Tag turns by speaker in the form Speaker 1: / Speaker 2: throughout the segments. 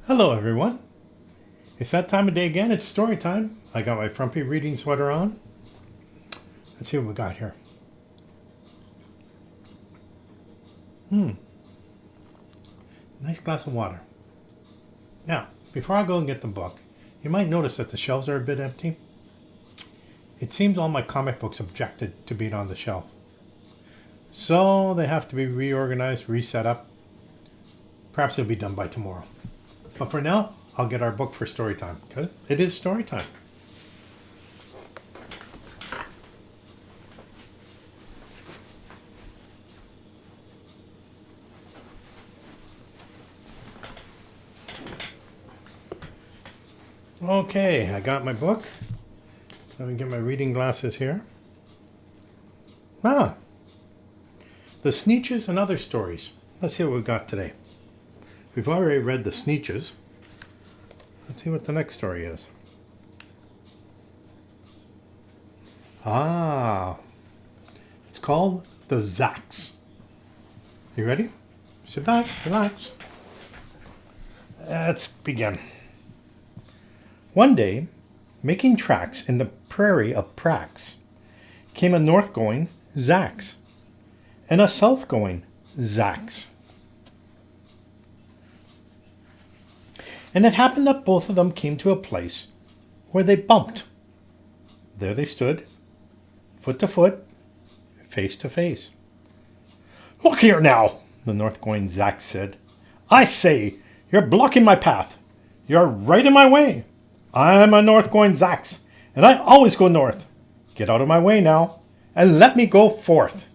Speaker 1: Hello, everyone. It's that time of day again. It's story time. I got my frumpy reading sweater on. Let's see what we got here. Nice glass of water. Now, before I go and get the book, you might notice that the shelves are a bit empty. It seems all my comic books objected to being on the shelf. So they have to be reorganized, reset up. Perhaps it'll be done by tomorrow. But for now, I'll get our book for story time, because it is story time. Okay, I got my book. Let me get my reading glasses here. The Sneeches and Other Stories. Let's see what we've got today. We've already read the Sneeches. Let's see what the next story is. It's called The Zacks. You ready? Sit back, relax. Let's begin. One day, making tracks in the prairie of Prax, came a north-going Zacks and a south-going Zacks. And it happened that both of them came to a place where they bumped. There they stood, foot to foot, face to face. "Look here now," the north-going Zacks said. "I say, you're blocking my path. You're right in my way. I'm a north-going Zacks, and I always go north. Get out of my way now, and let me go forth."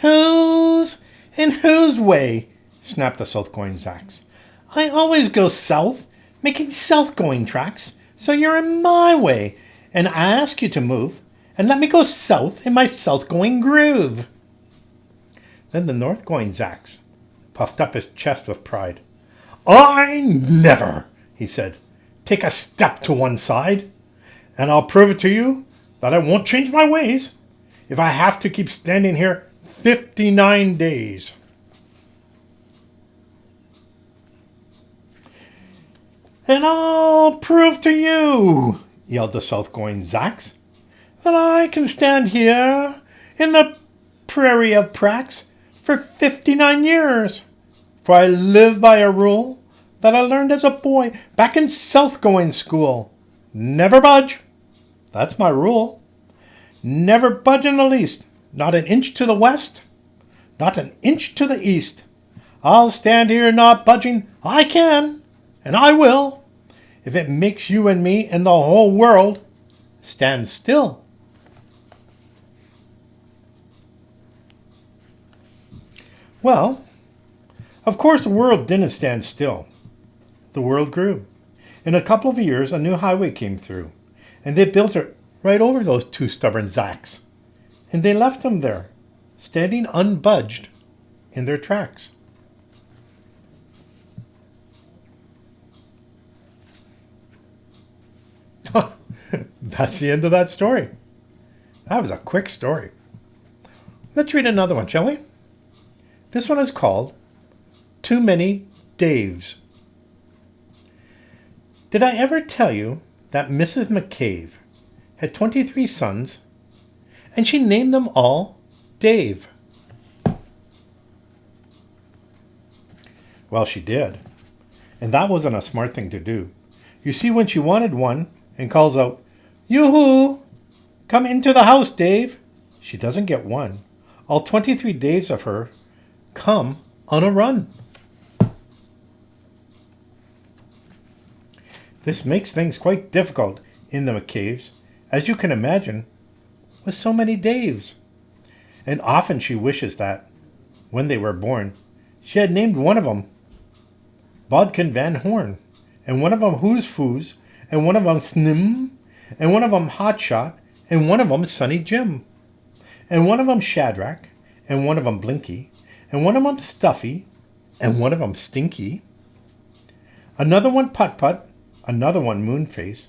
Speaker 1: "Whose in whose way?" snapped the south-going Zacks. "I always go south, making south-going tracks, so you're in my way, and I ask you to move, and let me go south in my south-going groove." Then the north-going Zacks puffed up his chest with pride. "I never," he said, "take a step to one side, and I'll prove it to you that I won't change my ways if I have to keep standing here 59 days. "And I'll prove to you," yelled the south-going Zacks, "that I can stand here in the prairie of Prax for 59 years. For I live by a rule that I learned as a boy back in south-going school. Never budge. That's my rule. Never budge in the least. Not an inch to the west, not an inch to the east. I'll stand here not budging. I can, and I will, if it makes you and me and the whole world stand still." Well, of course the world didn't stand still. The world grew. In a couple of years, a new highway came through, and they built it right over those two stubborn Zacks. And they left them there, standing unbudged in their tracks. That's the end of that story. That was a quick story. Let's read another one, shall we? This one is called Too Many Daves. Did I ever tell you that Mrs. McCabe had 23 sons, and she named them all Dave? Well, she did. And that wasn't a smart thing to do. You see, when she wanted one and calls out, "Yoo-hoo! Come into the house, Dave," she doesn't get one. All 23 Daves of her come on a run. This makes things quite difficult in the McCaves, as you can imagine, with so many Daves. And often she wishes that, when they were born, she had named one of them Bodkin Van Horn, and one of them Who's Foos, and one of them Snim, and one of them Hotshot, and one of them Sunny Jim, and one of them Shadrach, and one of them Blinky, and one of them Stuffy, and one of them Stinky, another one Putt-Putt, another one Moonface,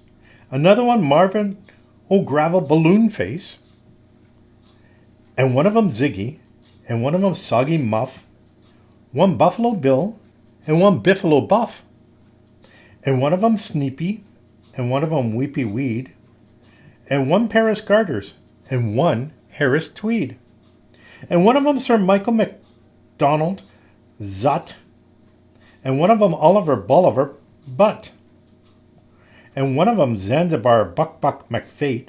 Speaker 1: another one Marvin O'Gravel Balloon Face, and one of them Ziggy, and one of them Soggy Muff, one Buffalo Bill, and one Biffalo Buff, and one of them Sneepy, and one of them Weepy Weed, and one Paris Garters, and one Harris Tweed, and one of them Sir Michael MacDonald Zut, and one of them Oliver Bolivar Butt, and one of them Zanzibar Buck McFate.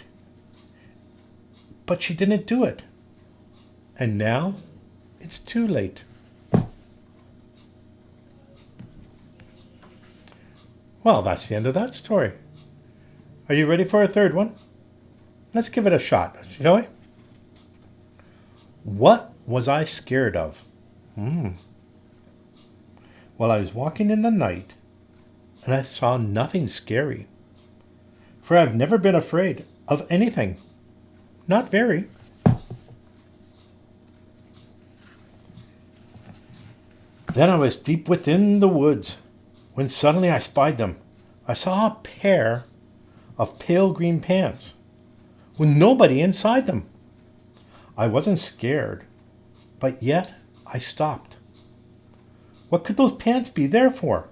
Speaker 1: But she didn't do it. And now it's too late. Well, that's the end of that story. Are you ready for a third one? Let's give it a shot, shall we? What was I scared of? Well, I was walking in the night, and I saw nothing scary. For I've never been afraid of anything. Not very. Then I was deep within the woods, when suddenly I spied them. I saw a pair of pale green pants, with nobody inside them. I wasn't scared, but yet I stopped. What could those pants be there for?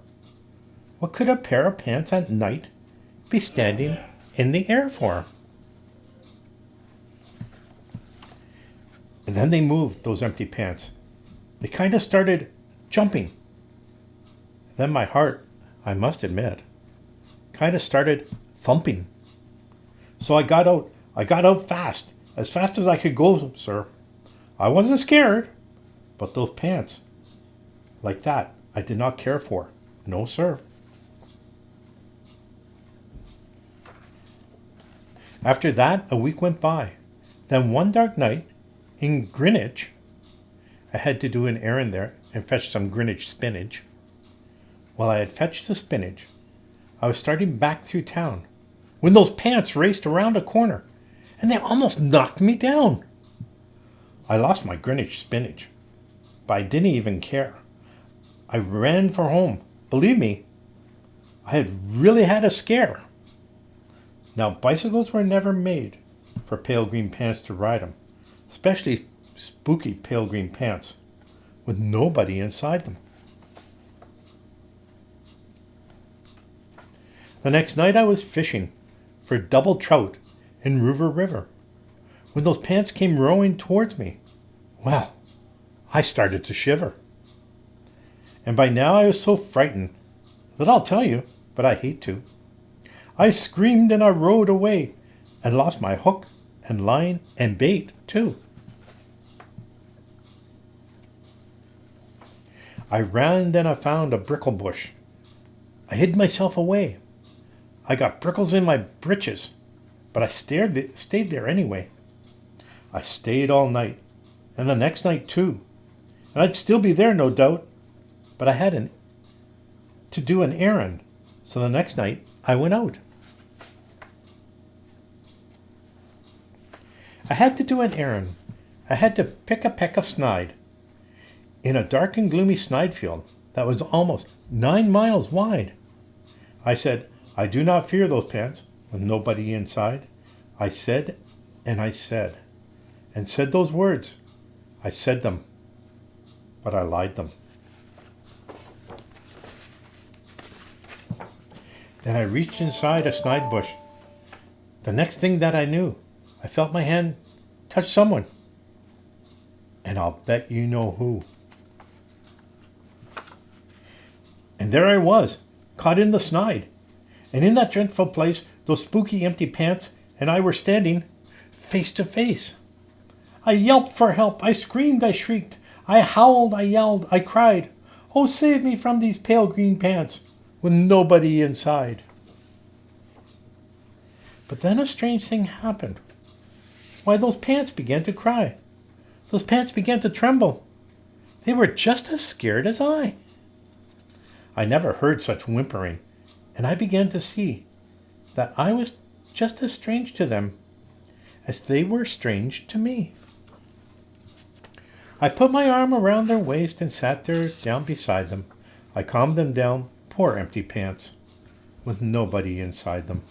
Speaker 1: What could a pair of pants at night be standing in the air for? And then they moved, those empty pants. They kind of started jumping. Then my heart, I must admit, kind of started thumping. So I got out. I got out fast, as fast as I could go, sir. I wasn't scared, but those pants, like that, I did not care for. No, sir. After that, a week went by. Then one dark night, in Greenwich, I had to do an errand there and fetch some Greenwich spinach. While I had fetched the spinach, I was starting back through town when those pants raced around a corner and they almost knocked me down. I lost my Greenwich spinach, but I didn't even care. I ran for home. Believe me, I had really had a scare. Now, bicycles were never made for pale green pants to ride them, especially spooky pale green pants with nobody inside them. The next night I was fishing for double trout in River River when those pants came rowing towards me. Well, I started to shiver. And by now I was so frightened that I'll tell you, but I hate to. I screamed and I rowed away and lost my hook and line and bait too. I ran and I found a brickle bush. I hid myself away. I got brickles in my britches, but I stayed there anyway. I stayed all night, and the next night too. And I'd still be there, no doubt, but I had to do an errand, so the next night I went out. I had to do an errand. I had to pick a peck of snide in a dark and gloomy snide field that was almost 9 miles wide. I said, I do not fear those pants with nobody inside. I said, and I said, and said those words. I said them, but I lied them. Then I reached inside a snide bush. The next thing that I knew, I felt my hand touch someone. And I'll bet you know who. And there I was, caught in the snide. And in that dreadful place, those spooky empty pants and I were standing face to face. I yelped for help. I screamed. I shrieked. I howled. I yelled. I cried. Oh, save me from these pale green pants with nobody inside. But then a strange thing happened. Why, those pants began to cry. Those pants began to tremble. They were just as scared as I. I never heard such whimpering, and I began to see that I was just as strange to them as they were strange to me. I put my arm around their waist and sat there down beside them. I calmed them down, poor empty pants, with nobody inside them.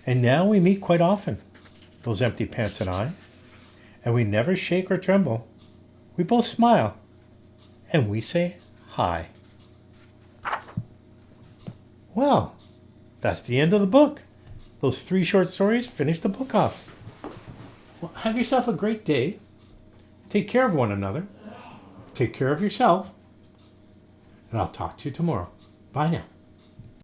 Speaker 1: And now we meet quite often, those empty pants and I, and we never shake or tremble We both smile. And we say hi. Well, that's the end of the book. Those 3 short stories finish the book off. Well, have yourself a great day. Take care of one another. Take care of yourself. And I'll talk to you tomorrow. Bye now.